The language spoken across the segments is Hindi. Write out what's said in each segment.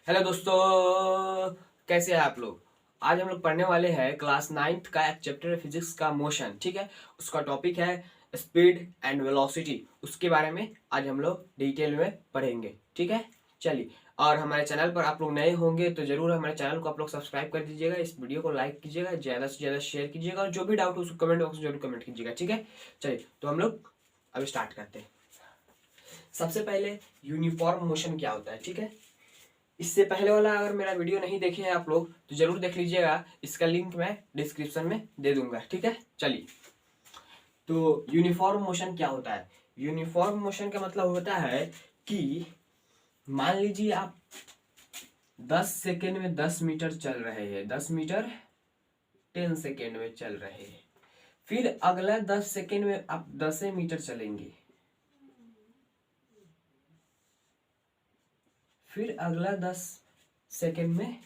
हेलो दोस्तों, कैसे हैं आप लोग। आज हम लोग पढ़ने वाले हैं क्लास 9th का एक चैप्टर है फिजिक्स का मोशन। ठीक है, उसका टॉपिक है स्पीड एंड वेलोसिटी। उसके बारे में आज हम लोग डिटेल में पढ़ेंगे। ठीक है, चलिए। और हमारे चैनल पर आप लोग नए होंगे तो जरूर हमारे चैनल को आप लोग सब्सक्राइब कर दीजिएगा, इस वीडियो को लाइक कीजिएगा, ज़्यादा से ज़्यादा शेयर कीजिएगा और जो भी डाउट हो उसको कमेंट बॉक्स में जरूर कमेंट कीजिएगा। ठीक है, चलिए तो हम लोग अभी स्टार्ट करते हैं। सबसे पहले यूनिफॉर्म मोशन क्या होता है। ठीक है, इससे पहले वाला अगर मेरा वीडियो नहीं देखे हैं आप लोग तो जरूर देख लीजिएगा, इसका लिंक मैं डिस्क्रिप्शन में दे दूंगा। ठीक है, चलिए। तो यूनिफॉर्म मोशन क्या होता है। यूनिफॉर्म मोशन का मतलब होता है कि मान लीजिए आप 10 सेकेंड में 10 मीटर चल रहे हैं, 10 मीटर 10 सेकेंड में चल रहे हैं, फिर अगला 10 सेकेंड में आप 10 मीटर चलेंगे, फिर अगला 10 सेकेंड में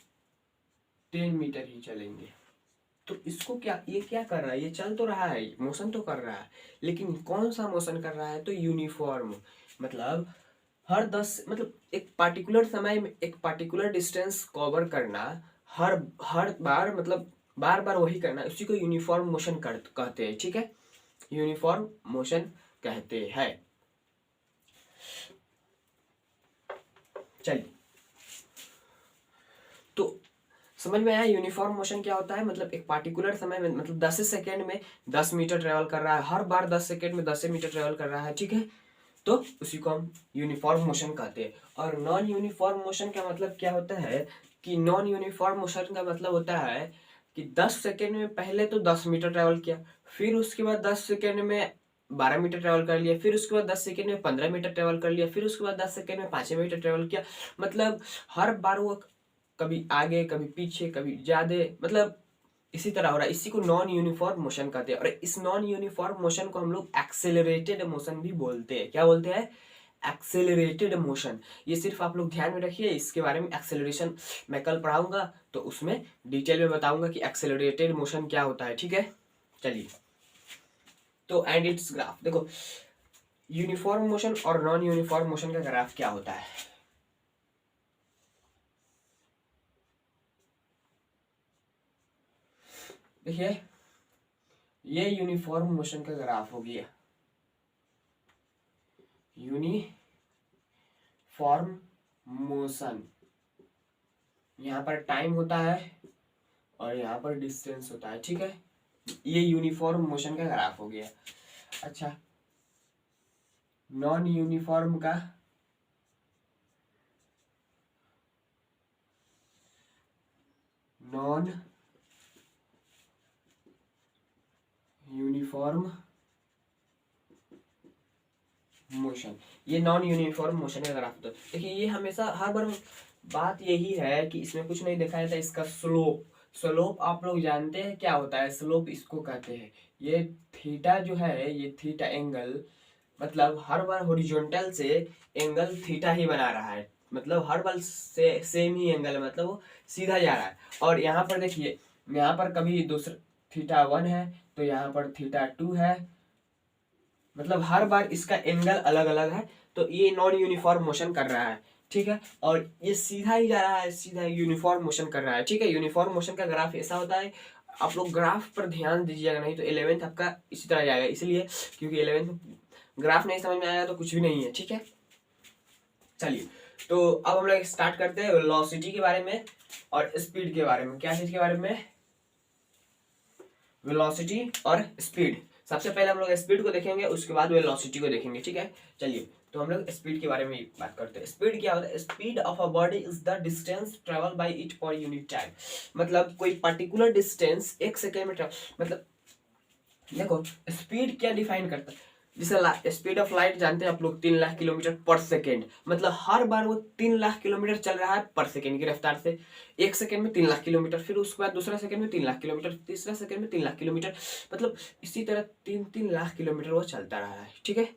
10 मीटर ही चलेंगे। तो इसको क्या, ये क्या कर रहा है, ये चल तो रहा है, मोशन तो कर रहा है, लेकिन कौन सा मोशन कर रहा है, तो यूनिफॉर्म। मतलब हर 10 मतलब एक पार्टिकुलर समय में एक पार्टिकुलर डिस्टेंस कवर करना, हर हर बार मतलब बार बार वही करना, उसी को यूनिफॉर्म मोशन कहते हैं। ठीक है, यूनिफॉर्म मोशन कहते हैं। चलिए, तो समझ में आया यूनिफॉर्म मोशन क्या होता है। मतलब एक पार्टिकुलर समय में, मतलब 10 सेकेंड में 10 मीटर ट्रेवल कर रहा है, हर बार 10 सेकेंड में 10 मीटर ट्रेवल कर रहा है। ठीक है, तो उसी को हम यूनिफॉर्म मोशन कहते हैं। और नॉन यूनिफॉर्म मोशन का मतलब क्या होता है कि नॉन यूनिफॉर्म मोशन का मतलब होता है कि 10 सेकेंड में पहले तो 10 मीटर ट्रेवल किया, फिर उसके बाद 10 सेकेंड में 12 मीटर ट्रेवल कर लिया, फिर उसके बाद 10 सेकेंड में 15 मीटर ट्रेवल कर लिया, फिर उसके बाद 10 सेकेंड में 5 मीटर ट्रेवल किया। मतलब हर बार वो कभी आगे कभी पीछे कभी ज्यादा, मतलब इसी तरह हो रहा है। इसी को नॉन यूनिफॉर्म मोशन कहते हैं। और इस नॉन यूनिफॉर्म मोशन को हम लोग एक्सेलरेटेड मोशन भी बोलते हैं। क्या बोलते हैं, एक्सेलरेटेड मोशन। ये सिर्फ आप लोग ध्यान में रखिए, इसके बारे में एक्सेलरेशन मैं कल पढ़ाऊंगा तो उसमें डिटेल में बताऊंगा कि एक्सेलरेटेड मोशन क्या होता है। ठीक है, चलिए। तो एंड इट्स ग्राफ देखो, यूनिफॉर्म मोशन और नॉन यूनिफॉर्म मोशन का ग्राफ क्या होता है। देखिए, ये यूनिफॉर्म मोशन का ग्राफ हो गया, यूनिफॉर्म मोशन। यहाँ पर टाइम होता है और यहाँ पर डिस्टेंस होता है। ठीक है, ये यूनिफॉर्म मोशन का ग्राफ हो गया। अच्छा, नॉन यूनिफॉर्म का नॉन यूनिफॉर्म मोशन, ये नॉन यूनिफॉर्म मोशन का ग्राफ होता है। देखिए, ये हमेशा हर बार बात यही है कि इसमें कुछ नहीं दिखाया था, इसका स्लोप। स्लोप आप लोग जानते हैं क्या होता है, स्लोप इसको कहते हैं। ये थीटा जो है, ये थीटा एंगल, मतलब हर बार हॉरिजॉन्टल से एंगल थीटा ही बना रहा है। मतलब हर बार से सेम ही एंगल है, मतलब वो सीधा जा रहा है। और यहाँ पर देखिए, यहाँ पर कभी दूसरा थीटा 1 है तो यहाँ पर थीटा 2 है, मतलब हर बार इसका एंगल अलग अलग है। तो ये नॉन यूनिफॉर्म मोशन कर रहा है। ठीक है, और ये सीधा ही जा रहा है, सीधा यूनिफॉर्म मोशन कर रहा है। ठीक है, यूनिफॉर्म मोशन का ग्राफ ऐसा होता है। आप लोग ग्राफ पर ध्यान दीजिएगा, नहीं तो 11th आपका इसी तरह जाएगा। इसलिए क्योंकि 11th ग्राफ नहीं समझ में आएगा तो कुछ भी नहीं है। ठीक है, चलिए। तो अब हम लोग स्टार्ट करते हैं वेलोसिटी के बारे में और स्पीड के बारे में। क्या चीज के बारे में, वेलोसिटी और स्पीड। सबसे पहले हम लोग स्पीड को देखेंगे, उसके बाद वेलोसिटी को देखेंगे। ठीक है, चलिए। तो हम लोग स्पीड के बारे में बात करते हैं। स्पीड क्या होता है, speed of a body is the distance travel by it per unit time. मतलब कोई पर्टिकुलर डिस्टेंस एक सेकेंड में मतलब देखो, स्पीड क्या डिफाइन करता है। जैसे स्पीड ऑफ लाइट जानते हैं आप लोग, 3 लाख किलोमीटर पर सेकेंड। मतलब हर बार वो 3 लाख किलोमीटर चल रहा है पर सेकेंड की रफ्तार से। एक सेकेंड में 3 लाख किलोमीटर, फिर उसके बाद दूसरा सेकेंड में 3 लाख किलोमीटर, तीसरा सेकेंड में 3 लाख किलोमीटर। मतलब इसी तरह 3-3 लाख किलोमीटर वो चलता रहा है। ठीक है,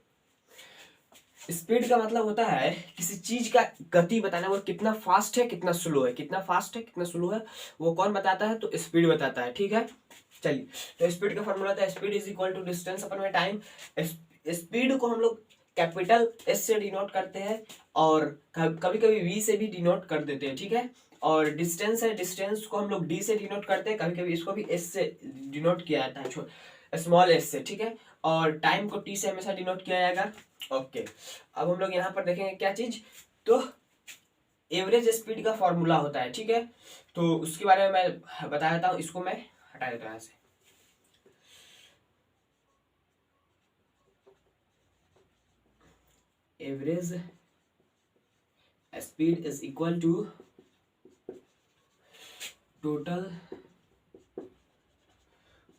स्पीड का मतलब होता है किसी चीज का गति बताना, वो कितना फास्ट है कितना स्लो है, कितना फास्ट है कितना स्लो है, वो कौन बताता है, तो स्पीड बताता है। ठीक है, चलिए। तो स्पीड का फॉर्मूला था, speed is equal to distance upon में टाइम। स्पीड को हम लोग कैपिटल एस से डिनोट करते हैं और कभी कभी वी से भी डिनोट कर देते हैं, ठीक है। और डिस्टेंस है, डिस्टेंस को हम लोग डी से डिनोट करते हैं, कभी कभी इसको भी एस से डिनोट किया जाता है, स्मॉल एस से, ठीक है। और टाइम को टी से हमेशा डिनोट किया जाएगा। ओके, अब हम लोग यहाँ पर देखेंगे क्या चीज, तो एवरेज स्पीड का फॉर्मूला होता है, ठीक है। तो उसके बारे में मैं बता देता हूँ, इसको मैं हटा देता हूँ यहाँ से। Average speed is equal to total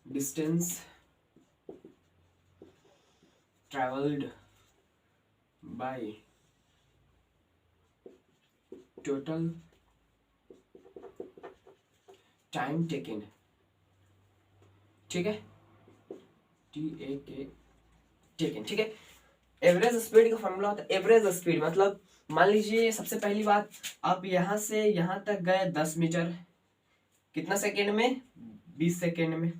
distance travelled by total time taken, ठीक है, TAK टेकन, ठीक है। एवरेज स्पीड का फॉर्मूला होता है, एवरेज स्पीड मतलब मान लीजिए सबसे पहली बात, आप यहाँ से यहाँ तक गए 10 मीटर, कितना सेकेंड में, 20 सेकेंड में।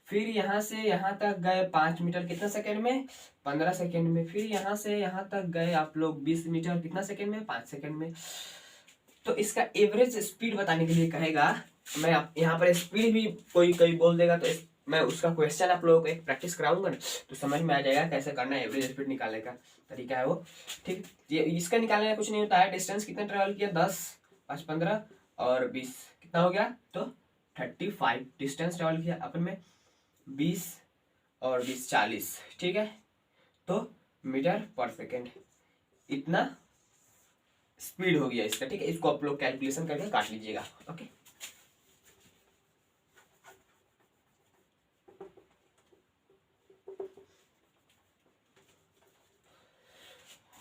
फिर यहाँ से यहाँ तक गए 5 मीटर, कितना सेकेंड में, 15 सेकेंड में। फिर यहाँ से यहाँ तक गए आप लोग 20 मीटर, कितना सेकेंड में, 5 सेकेंड में। तो इसका एवरेज स्पीड बताने के लिए कहेगा, मैं यहाँ पर स्पीड भी कोई बोल देगा तो मैं उसका क्वेश्चन आप लोगों को एक प्रैक्टिस कराऊंगा ना, तो समझ में आ जाएगा कैसे करना है। एवरेज स्पीड निकालने का तरीका है वो, ठीक। ये इसका निकालने का कुछ नहीं होता है, डिस्टेंस कितना ट्रेवल किया, 10 5 15 और 20, कितना हो गया, तो 35 डिस्टेंस ट्रेवल किया अपन में, 20 और 20 40, ठीक है। तो मीटर पर सेकेंड इतना स्पीड हो गया इसका, ठीक है। इसको आप लोग कैलकुलेशन करके काट लीजिएगा। ओके,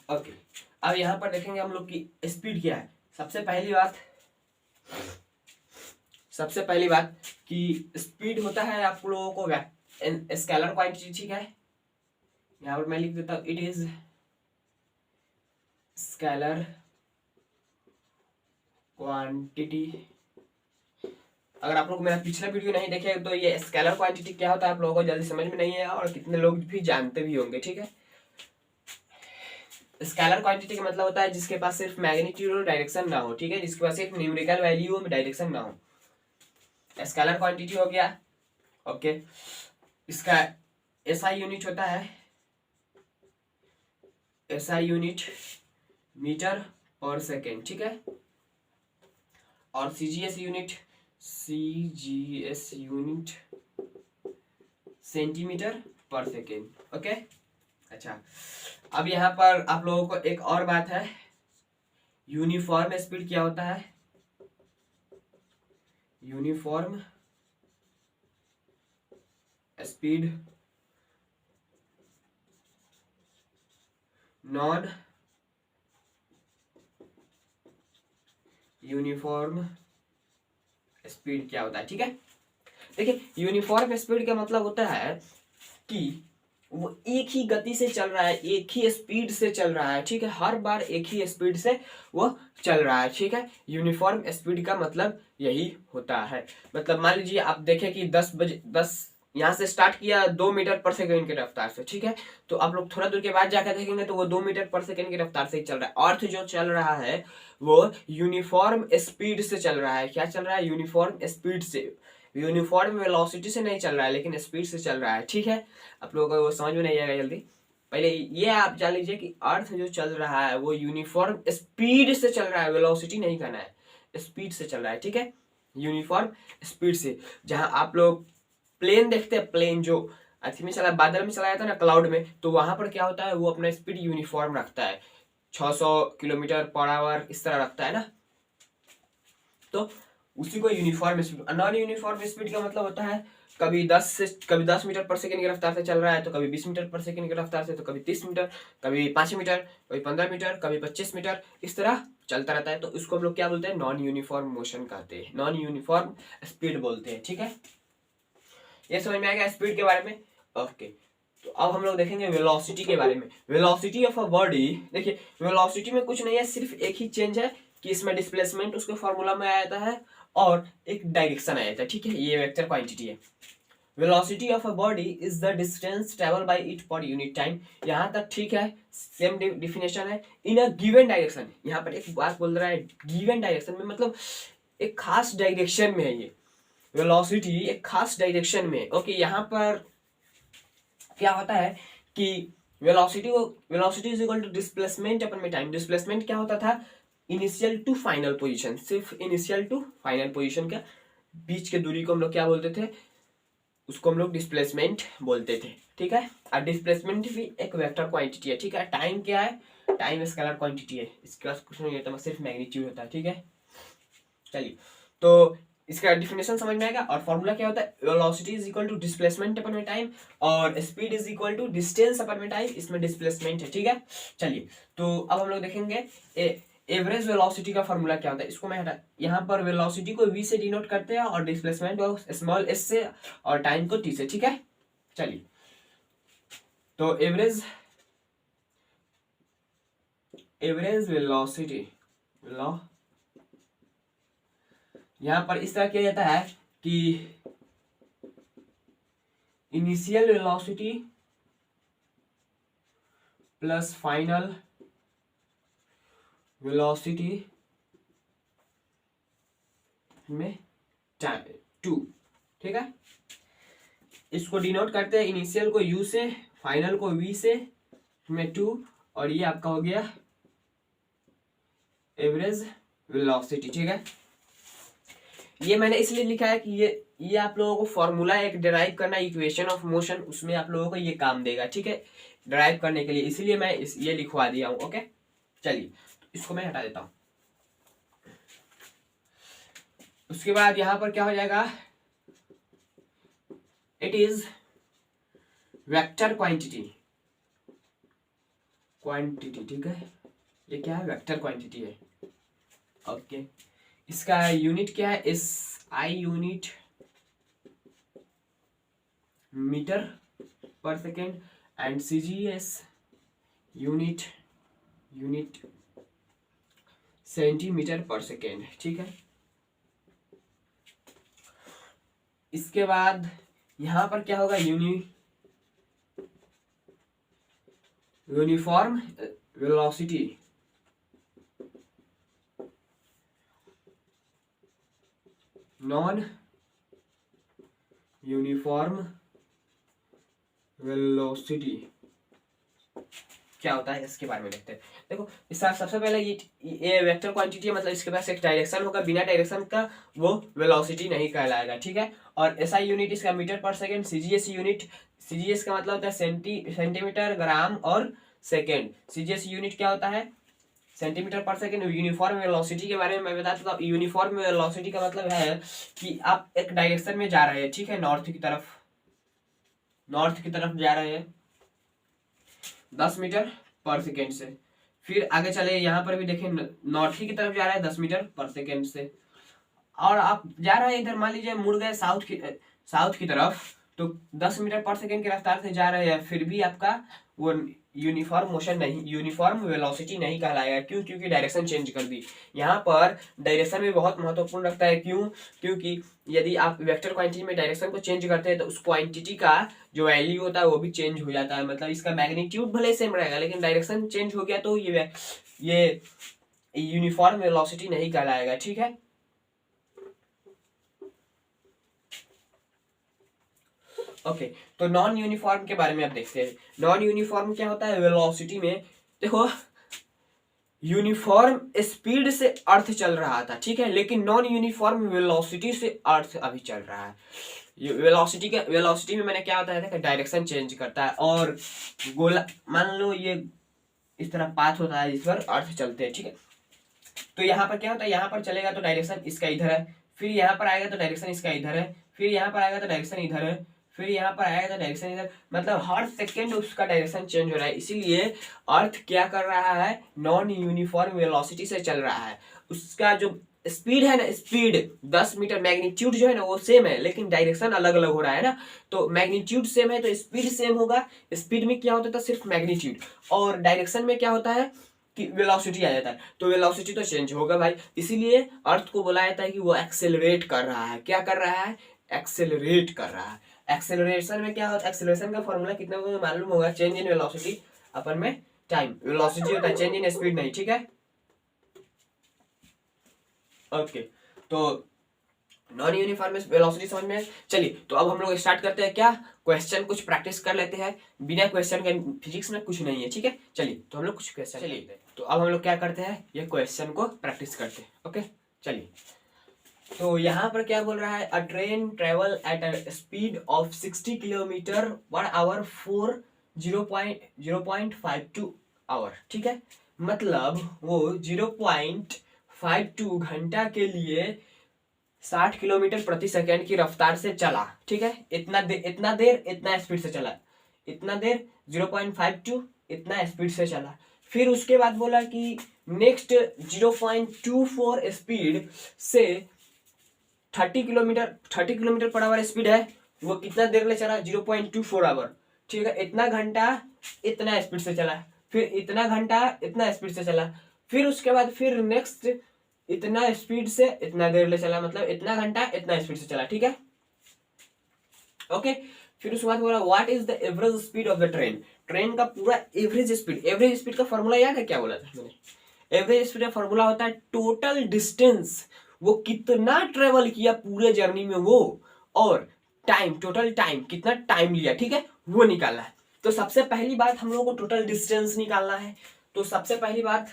ओके, अब यहाँ पर देखेंगे हम लोग की स्पीड क्या है। सबसे पहली बात कि स्पीड होता है आप लोगों को स्केलर क्वांटिटी, ठीक है। यहाँ पर मैं लिख देता हूँ, इट इज स्केलर क्वांटिटी। अगर आप लोग मेरा पिछला वीडियो नहीं देखे तो ये स्केलर क्वांटिटी क्या होता है आप लोगों को जल्दी समझ में नहीं है और कितने लोग भी जानते भी होंगे, ठीक है। स्केलर क्वांटिटी का मतलब होता है जिसके पास सिर्फ मैग्नीट्यूड और डायरेक्शन ना हो, ठीक है, जिसके पास सिर्फ न्यूमेरिकल वैल्यू में डायरेक्शन ना हो, स्केलर क्वांटिटी हो गया। ओके, इसका एसआई यूनिट होता है, एसआई यूनिट मीटर पर सेकेंड, ठीक है। और सीजीएस यूनिट सेंटीमीटर पर सेकेंड। ओके, अच्छा, अब यहाँ पर आप लोगों को एक और बात है, यूनिफॉर्म स्पीड क्या होता है। Uniform speed non uniform speed क्या होता है, ठीक है। देखिए, यूनिफॉर्म स्पीड का मतलब होता है कि वो एक ही गति से चल रहा है, एक ही स्पीड से चल रहा है, ठीक है, हर बार एक ही स्पीड से वो चल रहा है, ठीक है। यूनिफॉर्म स्पीड का मतलब यही होता है। मतलब मान लीजिए आप देखें कि 10 यहाँ से स्टार्ट किया 2 मीटर पर सेकेंड की रफ्तार से, ठीक है। तो आप लोग थोड़ा दूर के बाद जाकर देखेंगे तो वो 2 मीटर पर सेकेंड की रफ्तार से ही चल रहा है। अर्थ जो चल रहा है वो यूनिफॉर्म स्पीड से चल रहा है। क्या चल रहा है, यूनिफॉर्म स्पीड से, यूनिफॉर्म वेलोसिटी से नहीं चल रहा है लेकिन स्पीड से चल रहा है, ठीक है। आप लोगों को वो समझ में नहीं आएगा जल्दी, पहले ये आप जान लीजिए कि अर्थ जो चल रहा है वो यूनिफॉर्म स्पीड से चल रहा है, वेलोसिटी नहीं करना है, स्पीड से चल रहा है, ठीक है, यूनिफॉर्म स्पीड से। जहां आप लोग प्लेन देखते हैं, प्लेन जो अथी में चला, बादल में चला जाता है ना, क्लाउड में, तो वहां पर क्या होता है, वो अपना स्पीड यूनिफॉर्म रखता है, 600 किलोमीटर पर आवर इस तरह रखता है ना, तो उसी को uniform speed. Non uniform speed का मतलब होता है कभी 10 मीटर पर सेकंड की रफ्तार से चल रहा है, तो कभी 20 मीटर पर सेकंड की रफ्तार से, तो कभी 30 मीटर, कभी 5 मीटर, कभी 15 मीटर, कभी 25 मीटर, इस तरह चलता रहता है। तो इसको हम लोग क्या बोलते हैं, नॉन यूनिफॉर्म मोशन कहते हैं, नॉन यूनिफॉर्म स्पीड बोलते हैं, ठीक है। ये समझ में आएगा स्पीड के बारे में। ओके, तो अब हम लोग देखेंगे वेलोसिटी के बारे में। वेलोसिटी ऑफ अ बॉडी, देखिए वेलोसिटी में कुछ नहीं है, सिर्फ एक ही चेंज है कि इसमें डिस्प्लेसमेंट उसके फॉर्मूला में आ जाता है और एक डायरेक्शन आ जाता है, ठीक है। ये वेक्टर क्वांटिटी है। Velocity of a body is the distance travel by it per unit time. यहाँ तक ठीक है, सेम डिफिनेशन है। इन अ गिवन डायरेक्शन, यहाँ पर एक बात बोल रहा है गिवन डायरेक्शन में, मतलब एक खास डायरेक्शन में है ये वेलोसिटी, एक खास डायरेक्शन में। ओके, यहाँ पर क्या होता है कि velocity is equal to displacement upon में टाइम। डिस्प्लेसमेंट क्या होता था, इनिशियल टू फाइनल पोजीशन, सिर्फ इनिशियल टू फाइनल पोजीशन का बीच के दूरी को हम लोग क्या बोलते थे, उसको हम लोग डिस्प्लेसमेंट बोलते थे। ठीक है, और डिस्प्लेसमेंट भी एक वेक्टर क्वांटिटी है। ठीक है, टाइम क्या है, टाइम स्केलर क्वांटिटी है, इसके पास कुछ नहीं होता, सिर्फ मैग्नीट्यूड होता है। ठीक है, चलिए, तो इसका डिफिनेशन समझ में आएगा। और फॉर्मूला क्या होता है, velocity is equal to displacement upon में टाइम, और speed is equal to distance upon में टाइम, इसमें डिस्प्लेसमेंट है। ठीक है, चलिए, तो अब हम लोग देखेंगे एवरेज वेलोसिटी का फॉर्मूला क्या होता है। इसको मैं हटा, यहाँ पर वेलोसिटी को v से डिनोट करते हैं और डिस्प्लेसमेंट को स्मॉल s से और टाइम को t से। ठीक है, चलिए, तो एवरेज वेलोसिटी यहाँ पर इस तरह किया जाता है कि initial velocity plus final velocity में टू। ठीक है, इसको डिनोट करते हैं इनिशियल को u से, फाइनल को v से, में 2, और ये आपका हो गया एवरेज वेलोसिटी। ठीक है, ये मैंने इसलिए लिखा है कि ये आप लोगों को फॉर्मूला एक डिराइव करना, इक्वेशन ऑफ मोशन, उसमें आप लोगों को ये काम देगा। ठीक है, डिराइव करने के लिए, इसीलिए मैं ये लिखवा दिया हूं। ओके, चलिए, तो इसको मैं हटा देता हूं। उसके बाद यहां पर क्या हो जाएगा, इट इज वेक्टर क्वांटिटी। ठीक है, ये क्या है, वेक्टर क्वांटिटी है। ओके, इसका यूनिट क्या है, SI यूनिट मीटर पर second, and CGS unit centimetre पर सेकेंड। ठीक है, इसके बाद यहां पर क्या होगा, uniform velocity, non uniform velocity क्या होता है, इसके बारे में देखते हैं। देखो, इसका सबसे पहले ये वेक्टर क्वांटिटी है, मतलब इसके पास एक डायरेक्शन होगा, बिना डायरेक्शन का वो वेलोसिटी नहीं कहलाएगा। ठीक है, और SI यूनिट इसका मीटर पर सेकेंड, CGS यूनिट, CGS का मतलब होता है सेंटीमीटर, ग्राम और सेकेंड। CGS यूनिट क्या होता है, सेंटीमीटर पर सेकेंड। यूनिफॉर्म वेलोसिटी के बारे में मैं बताता हूँ। यूनिफॉर्म वेलोसिटी का मतलब है कि आप एक डायरेक्शन में जा रहे हैं। ठीक है, नॉर्थ की तरफ जा रहे हैं 10 मीटर पर सेकेंड से, फिर आगे चले, यहाँ पर भी देखें नॉर्थ की तरफ जा रहे हैं 10 मीटर पर सेकेंड से, और आप जा रहे हैं इधर, मान लीजिए मुड़ गए साउथ की तरफ, तो 10 मीटर पर सेकेंड की रफ्तार से जा रहे हैं, फिर भी आपका वो यूनिफॉर्म वेलोसिटी नहीं कहलाएगा। क्यों, क्योंकि डायरेक्शन चेंज कर दी। यहाँ पर डायरेक्शन भी बहुत महत्वपूर्ण रखता है। क्यों, क्योंकि यदि आप वेक्टर क्वांटिटी में डायरेक्शन को चेंज करते हैं तो उस क्वांटिटी का जो वैल्यू होता है वो भी चेंज हो जाता है। मतलब इसका मैग्नीट्यूड भले सेम रहेगा, लेकिन डायरेक्शन चेंज हो गया तो ये यूनिफॉर्म वेलोसिटी नहीं कहलाएगा। ठीक है, ओके, तो नॉन यूनिफॉर्म के बारे में आप देखते हैं। नॉन यूनिफॉर्म क्या होता है, वेलोसिटी में देखो, यूनिफॉर्म स्पीड से अर्थ चल रहा था। ठीक है, लेकिन नॉन यूनिफॉर्म वेलोसिटी से अर्थ अभी चल रहा है। वेलोसिटी में मैंने क्या होता है, डायरेक्शन चेंज करता है, और गोला मान लो ये इस तरह पाथ होता है जिस पर अर्थ चलते हैं। ठीक है, तो यहाँ पर क्या होता है, यहाँ पर चलेगा तो डायरेक्शन इसका इधर है, फिर यहाँ पर आएगा तो डायरेक्शन इसका इधर है, फिर यहाँ पर आएगा तो डायरेक्शन इधर है, फिर यहाँ पर आएगा तो डायरेक्शन इधर, मतलब हर सेकेंड उसका डायरेक्शन चेंज हो रहा है। इसीलिए अर्थ क्या कर रहा है, नॉन यूनिफॉर्म वेलोसिटी से चल रहा है। उसका जो स्पीड है ना, स्पीड 10 मीटर, मैग्नीट्यूड जो है ना वो सेम है, लेकिन डायरेक्शन अलग अलग हो रहा है ना। तो मैग्नीट्यूड सेम है तो स्पीड सेम होगा। स्पीड में क्या होता था, सिर्फ मैग्नीट्यूड, और डायरेक्शन में क्या होता है कि वेलोसिटी आ जाता है। तो वेलोसिटी तो चेंज होगा भाई, इसीलिए अर्थ को बोला जाता है कि वो एक्सेलरेट कर रहा है। क्या कर रहा है, एक्सेलरेट कर रहा है। एक्सेलरेशन में क्या होता है, एक्सेलरेशन का फॉर्मूला कितना मुझे मालूम होगा, चेंज इन वेलोसिटी अपन में टाइम, वेलोसिटी होता है चेंज इन स्पीड नहीं, ठीक है। ओके, तो नॉन यूनिफॉर्म वेलोसिटी समझ में। चलिए तो अब हम लोग स्टार्ट करते हैं, क्या क्वेश्चन कुछ प्रैक्टिस कर लेते हैं, बिना क्वेश्चन के फिजिक्स में कुछ नहीं है, ठीक है। चलिए तो हम लोग कुछ क्वेश्चन, चलिए तो अब हम लोग क्या करते हैं, ये क्वेश्चन को प्रैक्टिस करते हैं। ओके चलिए, तो यहाँ पर क्या बोल रहा है, a train travel at a speed of 60 kilometre per hour for 0.52 hour, ठीक है। मतलब वो 0.52 घंटा के लिए 60 किलोमीटर प्रति सेकेंड की रफ्तार से चला, ठीक है। इतना देर इतना स्पीड से चला, इतना देर 0.52 इतना स्पीड से चला। फिर उसके बाद बोला कि नेक्स्ट 0.24 स्पीड से 30 किलोमीटर पर आवर स्पीड है, वो कितना देर ले चला, 0.24 आवर, ठीक है। इतना घंटा इतना स्पीड से चला, फिर इतना घंटा इतना स्पीड से चला, फिर उसके बाद फिर नेक्स्ट इतना स्पीड से इतना देर ले चला, मतलब इतना घंटा इतना स्पीड से चला, ठीक है। ओके, फिर उसके बाद बोला what is the average speed of the train, train का पूरा एवरेज स्पीड का फॉर्मूला याद है क्या बोला था मैंने, एवरेज स्पीड का फॉर्मूला होता है टोटल डिस्टेंस, वो कितना ट्रेवल किया पूरे जर्नी में वो, और टाइम, टोटल टाइम कितना टाइम लिया, ठीक है, वो निकालना है। तो सबसे पहली बात हम लोगों को टोटल डिस्टेंस निकालना है। तो सबसे पहली बात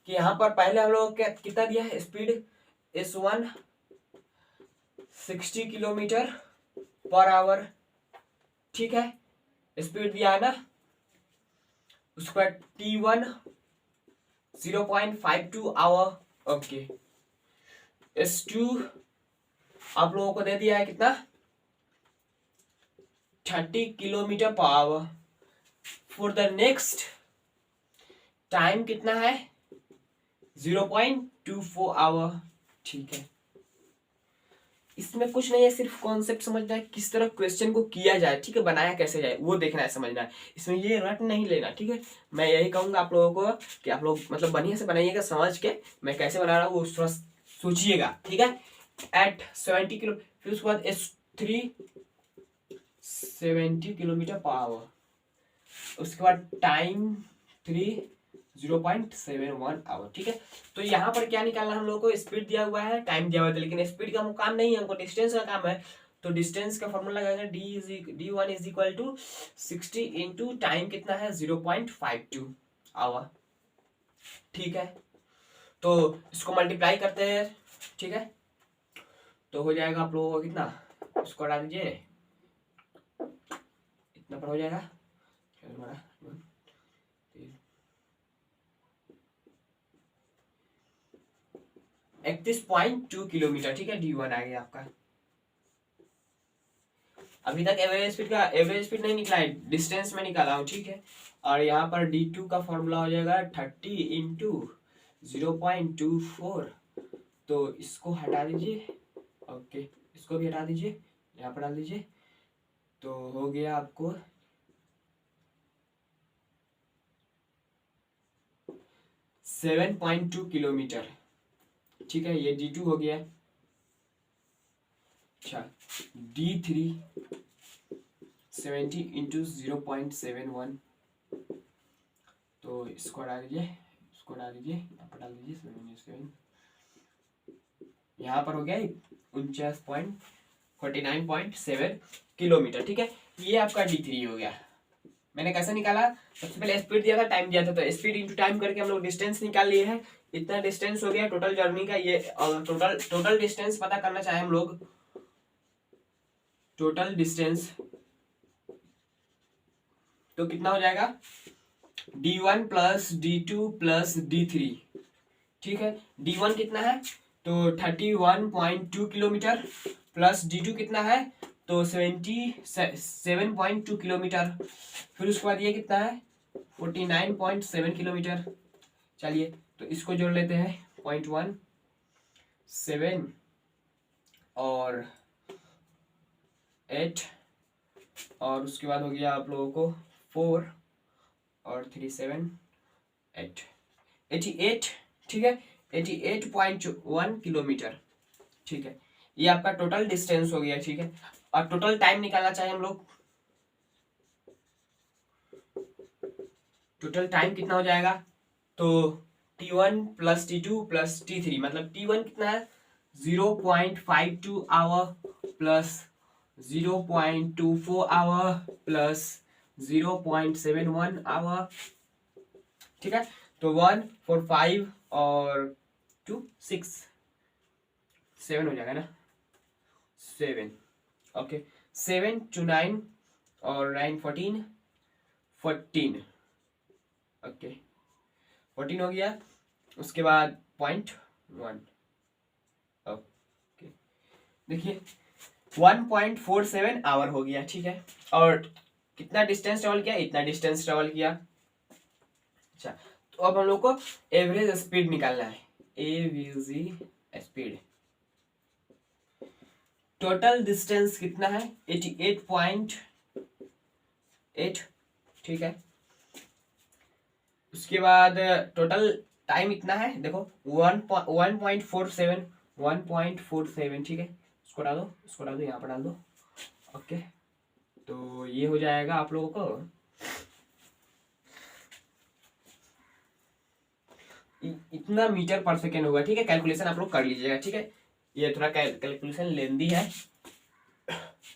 कि यहाँ पर पहले हम लोग कितना दिया है, speed S1 60 kilometre per our, ठीक है, स्पीड दिया है ना। उसके बाद T1 0.52 आवर, ओके। S2 आप लोगों को दे दिया है कितना, 30 kilometre per hour. For the next time कितना है, 0.24 आवर, ठीक है। इसमें कुछ नहीं है, सिर्फ कॉन्सेप्ट समझना है, किस तरह क्वेश्चन को किया जाए, ठीक है, बनाया कैसे जाए वो देखना है, समझना है। इसमें ये रट नहीं लेना, ठीक है। मैं यही कहूंगा आप लोगों को कि आप लोग मतलब बढ़िया से बनाइएगा, समझ के मैं कैसे बना रहा हूँ वो थोड़ा सोचिएगा, ठीक है। एट 70 किलो, फिर उसके बाद S3 70 किलोमीटर पर आवर, उसके बाद टाइम 3 0.71 आवर, ठीक है। तो यहाँ पर क्या निकालना हम लोग को, स्पीड दिया हुआ है, टाइम दिया हुआ है, लेकिन स्पीड का काम नहीं है, हमको डिस्टेंस का काम है। तो डिस्टेंस का फॉर्मूला लगाएंगे, D1 is equal to 60 into time कितना है 0.52 आवर, ठीक है। तो इसको मल्टीप्लाई करते हैं, ठीक है, तो हो जाएगा आप लोगों को कितना, उसको हटा दीजिए, इतना पर हो जाएगा 31.2 किलोमीटर, ठीक है। D1 आ गया आपका। अभी तक एवरेज स्पीड नहीं निकला है, डिस्टेंस में निकाला हूँ, ठीक है। और यहाँ पर D2 का फॉर्मूला हो जाएगा 30 इंटू 0.24, तो इसको हटा दीजिए, ओके, इसको भी हटा दीजिए, यहाँ पर डाल दीजिए, तो हो गया आपको 7.2 किलोमीटर, ठीक है। ये D2 हो गया। अच्छा, D3 70 इंटू 0.71, तो इसको हटा दीजिए, इसको हटा दीजिए, यहाँ पर डाल दीजिए 7, यहाँ पर हो गया 49.7 किलोमीटर, ठीक है। ये आपका D3 हो गया। मैंने कैसे निकाला, सबसे पहले स्पीड दिया था, टाइम दिया था, तो स्पीड इंटू टाइम करके हम लोग डिस्टेंस निकाल लिए हैं। इतना डिस्टेंस हो गया टोटल जर्नी का, ये टोटल डिस्टेंस पता करना चाहे हम लोग, टोटल डिस्टेंस तो कितना हो जाएगा, D1 plus D2 plus D3, ठीक है। D1 कितना है, तो 31.2 किलोमीटर, प्लस D2 कितना है, तो 77.2 किलोमीटर, फिर उसके बाद ये कितना है 49.7 किलोमीटर। चलिए तो इसको जोड़ लेते हैं, 0.17 और 8, और उसके बाद हो गया आप लोगों को 4 और 3 7 8 88, ठीक है, 88.1 किलोमीटर, ठीक है। ये आपका टोटल डिस्टेंस हो गया, ठीक है। और टोटल टाइम निकालना चाहिए हम लोग। टोटल टाइम कितना हो जाएगा, तो T1 plus T2 plus T3, मतलब T1 कितना है 0.52 hour plus 0.24 hour plus 0.71 hour, ठीक है। तो 1 4 5 और 2 6 7 हो जाएगा ना, 7, ओके। 7 to 9 और 9 14 14, ओके 14 हो गया। उसके बाद 0.1, ओके देखिए 1.47 आवर हो गया, ठीक है। और कितना डिस्टेंस ट्रेवल किया, इतना डिस्टेंस ट्रेवल किया। अच्छा, तो अब हम लोग को एवरेज स्पीड निकालना है, एवरेज स्पीड। टोटल डिस्टेंस कितना है 88.8, ठीक है। उसके बाद टोटल टाइम इतना है, देखो 1.47, ठीक है। इसको डाल दो, इसको डाल दो, यहाँ पर डाल दो, ओके। तो ये हो जाएगा आप लोगों को इतना मीटर पर सेकेंड होगा, ठीक है। कैलकुलेशन आप लोग कर लीजिएगा, ठीक है। ये थोड़ा कैलकुलेशन लेंदी है,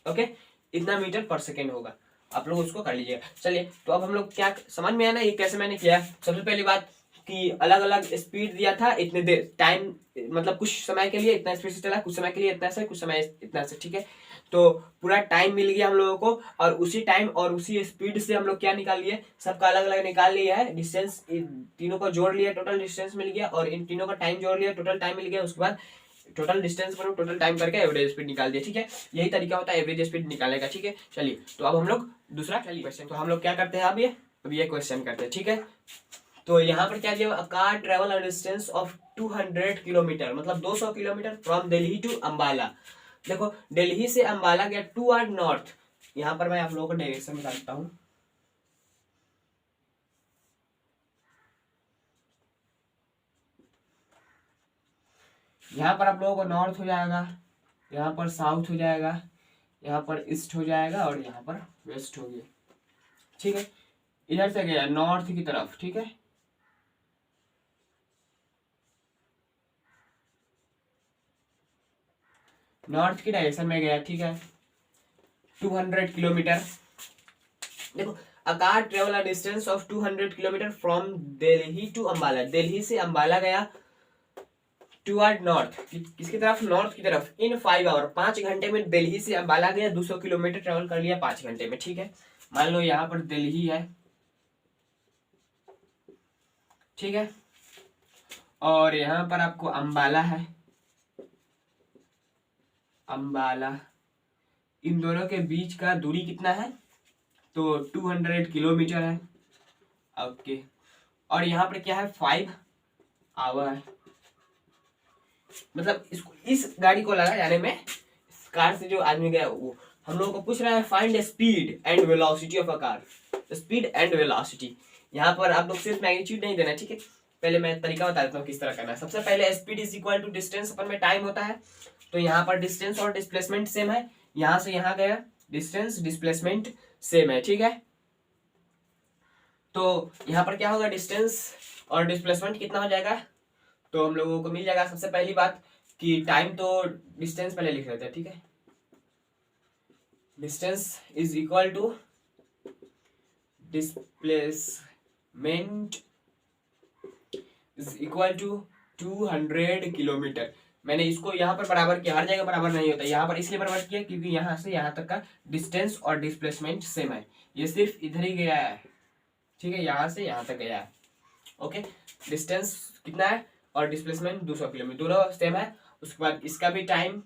ओके। इतना मीटर पर सेकेंड होगा, आप लोग उसको कर लीजिएगा। चलिए, तो अब हम लोग क्या समझ में आया ना ये कैसे मैंने किया। सबसे पहली बात कि अलग अलग स्पीड दिया था, इतने देर टाइम, मतलब कुछ समय के लिए इतना स्पीड से चला, कुछ समय के लिए इतना से, कुछ समय इतना से, ठीक है। तो पूरा टाइम मिल गया हम लोगों को, और उसी टाइम और उसी स्पीड से हम लोग क्या निकाल लिए, सबका अलग अलग निकाल लिया है डिस्टेंस, तीनों को जोड़ लिया, टोटल डिस्टेंस मिल गया, और इन तीनों का टाइम जोड़ लिया, टोटल टाइम मिल गया। उसके बाद टोटल डिस्टेंस पर टोटल टाइम करके एवरेज स्पीड निकाल दिया, ठीक है। यही तरीका होता है एवरेज स्पीड निकालने का, ठीक है। चलिए, तो अब हम लोग दूसरा क्वेश्चन, तो हम लोग क्या करते हैं अब ये क्वेश्चन करते हैं, ठीक है। तो यहाँ पर क्या दिया, a car travel a distance of 200 kilometre, मतलब 200 kilometre from Delhi to Ambala. देखो दिल्ली से अंबाला गया टूवर्ड नॉर्थ। यहाँ पर मैं आप लोगों को डायरेक्शन बताता हूँ, यहाँ पर आप लोगों को नॉर्थ हो जाएगा, यहाँ पर साउथ हो जाएगा, यहाँ पर ईस्ट हो जाएगा, और यहाँ पर वेस्ट हो गया, ठीक है। इधर से गया नॉर्थ की तरफ, ठीक है। नॉर्थ की डायरेक्शन में गया, ठीक है। 200 किलोमीटर। देखो a car travel a distance of 200 kilometre from Delhi to Ambala. Delhi से अंबाला गया टूवर्ड नॉर्थ, किसकी तरफ, नॉर्थ की तरफ। इन 5 आवर, 5 घंटे में दिल्ली से अंबाला गया, 200 किलोमीटर ट्रेवल कर लिया 5 घंटे में, ठीक है। मान लो यहाँ पर दिल्ली है, ठीक है, और यहाँ पर आपको अंबाला है, अंबाला। इन दोनों के बीच का दूरी कितना है, तो 200 किलोमीटर है, ओके। और यहाँ पर क्या है, 5 आवर, मतलब इसको, इस गाड़ी को लगा जाने में, इस कार से जो आदमी गया वो हम लोगों को पूछ रहा है find speed and velocity of a car. Speed and velocity, यहाँ पर आप लोग सिर्फ मैग्नीट्यूड नहीं देना, ठीक है। पहले मैं तरीका बता देता हूँ किस तरह करना है। सबसे पहले speed is equal to distance upon में टाइम होता है, तो यहाँ पर डिस्टेंस और डिस्प्लेसमेंट सेम है, यहाँ से यहाँ गया डिस्टेंस डिस्प्लेसमेंट सेम है, ठीक है। तो यहाँ पर क्या होगा, डिस्टेंस और डिस्प्लेसमेंट कितना हो जाएगा, तो हम लोगों को मिल जाएगा। सबसे पहली बात कि टाइम, तो डिस्टेंस पहले लिख लेते हैं, ठीक है। Distance is equal to displacement is equal to 200 kilometre. मैंने इसको यहाँ पर बराबर किया, हर जगह बराबर नहीं होता, यहाँ पर इसलिए बराबर किया क्योंकि यहाँ से यहाँ तक का डिस्टेंस और डिस्प्लेसमेंट सेम है, ये सिर्फ इधर ही गया है, ठीक है, यहाँ से यहाँ तक गया है, ओके। डिस्टेंस कितना है और डिस्प्लेसमेंट 200 किलोमीटर, दोनों सेम है। उसके बाद इसका भी टाइम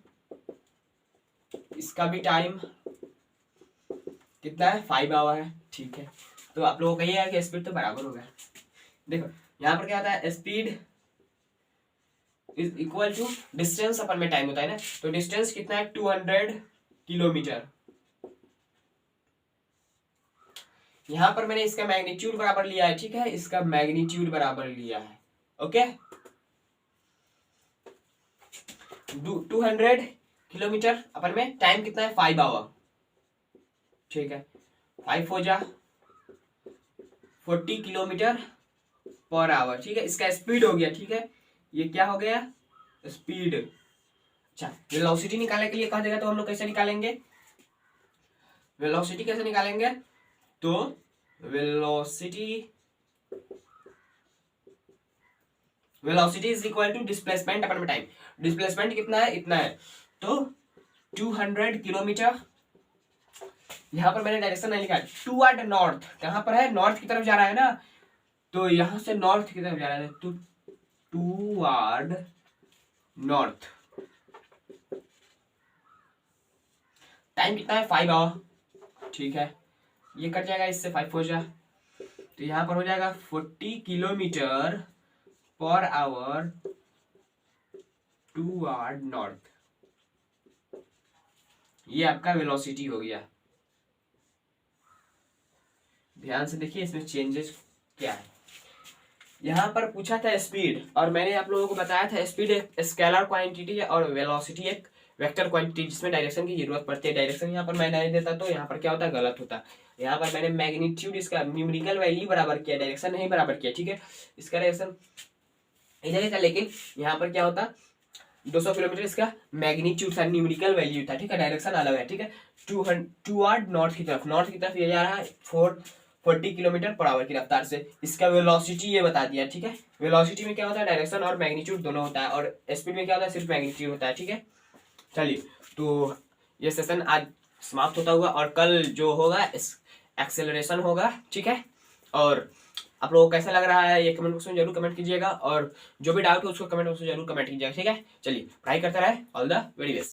कितना है, 5 आवर है, ठीक है। तो आप लोगों को कहिए कि स्पीड तो बराबर होगा। देखो यहाँ पर क्या आता है, speed is equal to distance upon में टाइम होता है ना, तो डिस्टेंस कितना है 200 किलोमीटर। यहाँ पर मैंने इसका मैग्नीट्यूड बराबर लिया है, ठीक है, इसका मैग्नीट्यूड बराबर लिया है, ओके। 200 किलोमीटर अपन में, टाइम कितना है 5 आवर, ठीक है। 5 हो जा 40 किलोमीटर पर आवर, ठीक है। इसका स्पीड हो गया, ठीक है, ये क्या हो गया स्पीड। अच्छा वेलोसिटी निकालने के लिए कहा देगा तो हम लोग कैसे निकालेंगे, वेलोसिटी कैसे निकालेंगे, तो velocity is equal to displacement upon में टाइम। डिस्प्लेसमेंट कितना है, इतना है, तो 200 किलोमीटर। यहां पर मैंने डायरेक्शन नहीं लिखा है, टूवर्ड नॉर्थ, कहां पर है, नॉर्थ की तरफ जा रहा है ना, तो यहां से नॉर्थ की तरफ जा रहा है, तो टूवर्ड नॉर्थ। टाइम कितना है 5 आवर, ठीक है। ये कट जाएगा, इससे 5 हो जाए, तो यहाँ पर हो जाएगा 40 kilometre per our toward north. ये आपका वेलोसिटी हो गया। ध्यान से देखिए इसमें चेंजेस क्या है। यहाँ पर पूछा था स्पीड, और मैंने आप लोगों को बताया था स्पीड एक स्केलर क्वांटिटी है और वेलोसिटी एक वेक्टर क्वांटिटी, जिसमें डायरेक्शन की जरूरत पड़ती है। डायरेक्शन यहाँ पर मैं नहीं देता तो यहाँ पर क्या होता है, गलत होता है। यहाँ पर मैंने मैग्नीट्यूड इसका न्यूमेरिकल वैल्यू बराबर किया, डायरेक्शन नहीं बराबर किया, ठीक है। इसका डायरेक्शन इधर ही था, लेकिन यहाँ पर क्या होता 200 किलोमीटर इसका मैग्नीट्यूड था, न्यूमेरिकल वैल्यू था, ठीक है। डायरेक्शन अलग है, ठीक है। टूवर्ड नॉर्थ की तरफ ये जा रहा है 40 किलोमीटर पर आवर की रफ्तार से। इसका वेलोसिटी ये बता दिया, ठीक है। वेलोसिटी में क्या होता है, डायरेक्शन और मैग्नीट्यूड दोनों होता है, और स्पीड में क्या होता है, सिर्फ मैग्नीट्यूड होता है, ठीक है। चलिए तो ये सेशन आज समाप्त होता हुआ, और कल जो होगा एक्सेलरेशन होगा, ठीक है। और आप लोगों को कैसा लग रहा है ये कमेंट बॉक्स में जरूर कमेंट कीजिएगा, और जो भी डाउट हो उसको कमेंट बॉक्स में जरूर कमेंट कीजिएगा, ठीक है। चलिए पढ़ाई करते रहे, ऑल द वेरी बेस्ट।